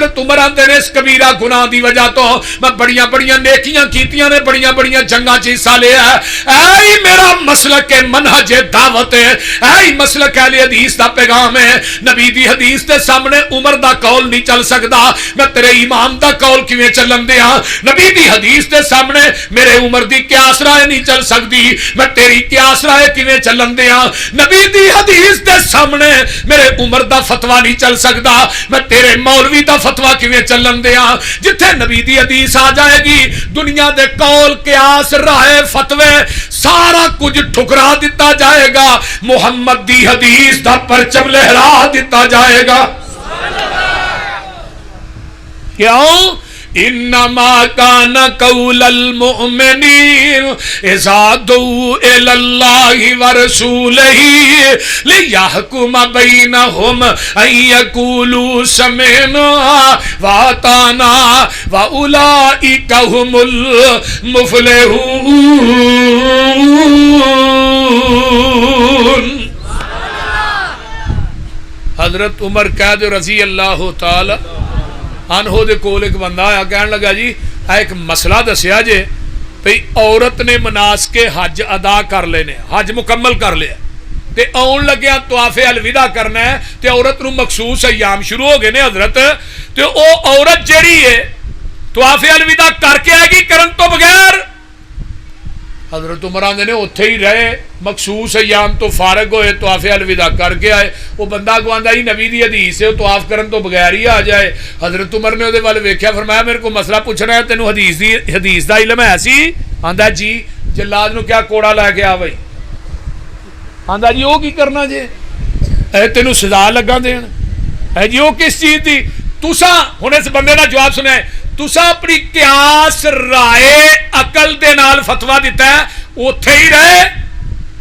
حضرت عمر آندے نے اس کبیرہ گناہ دی وجہ تو میں بڑیاں بڑیاں نیکیاں کیتیاں نے, بڑیاں بڑیاں جنگاں چ حصہ لیا ہے. اے میرا مسلک منہج دعوت ہے, اے مسلک اہل حدیث دا پیغام ہے. نبی دی حدیث دے سامنے عمر دا قول نہیں چل سکدا, میں تیرے امام دا قول کیویں چلن دیاں؟ نبی دی حدیث دے سامنے میرے عمر دی قیاس رائے نہیں چل سکدی, میں تیری قیاس رائے کیویں چلن دیاں؟ نبی دی حدیث دے سامنے میرے عمر دا فتوی نہیں چل سکدا, میں تیرے مولوی دا فتوی کیویں چلن دیاں؟ جتھے نبی دی حدیث آ جائے گی دنیا دے قول قیاس رائے فتوے سارا کچھ ٹھکرا دیتا جائے گا, محمد دی حدیث دا پرچم لہرا دیتا جائے گا. کیوں؟ انما کان قول المؤمنین اذا دعوا الی اللہ ورسولہ لیحکم بینہم ان یقولوا سمعنا واطعنا واولئک ھم المفلحون. حضرت عمر قید رضی اللہ تعالی عنہ دے کول ایک بندہ آیا, کہنے لگا جی ایک مسئلہ دسیا جے بھئی عورت نے مناسک حج ادا کر لینے, حج مکمل کر لیا تے آن لگیا طواف الوداع کرنا ہے تے عورت نو مخصوص ایام شروع ہو گئے نے حضرت, تے او عورت جیڑی ہے طواف الوداع کر کے آئے گی کرن تو بغیر؟ حضرت عمر آندے نے اتھے ہی رہے, مخصوص ایام تو فارغ ہوئے, طواف الوداع کر کے آئے. وہ بندہ کو آندا ہی نبی دی حدیث ہے طواف کرن تو بغیر ہی آ جائے. حضرت عمر نے دے والے ویکھیا, فرمایا میرے کو مسئلہ پوچھنا ہے, تینوں حدیث دا علم ہے سی؟ آندا جی. جلاد نو کیا کوڑا لے کے آ بھائی؟ آندا جی وہ کی کرنا جے, اے تینوں سزا لگا دین, اے جی وہ کس چیز دی؟ تساں ہن اس بندے دا جواب سنیں, تساں اپنی قیاس رائے عقل دے نال فتویٰ دیتا ہے, اوتھے ہی رہے,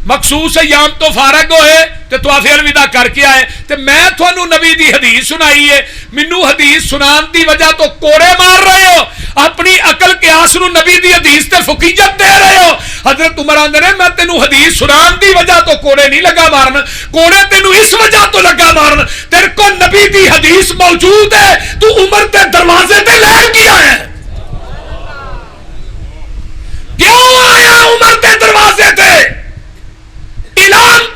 مخصوص ایام تو فارغ ہوئے تے طواف الوداع کر کے آئے, تے میں تھانوں نبی دی حدیث سنائی ہے, مینوں حدیث سنان دی وجہ تو کوڑے مار رہے ہو, اپنی عقل قیاس نو نبی دی حدیث تے فقیجت دے رہے ہو. حضرت عمر آندے نے میں تینوں حدیث سنان دی وجہ تو کوڑے نہیں لگا مارن, کوڑے تینوں اس وجہ تو لگا مارن تیرے کو نبی دی حدیث موجود ہے, تو عمر دے دروازے تے لے کیا ہے؟ کیوں آیا عمر دے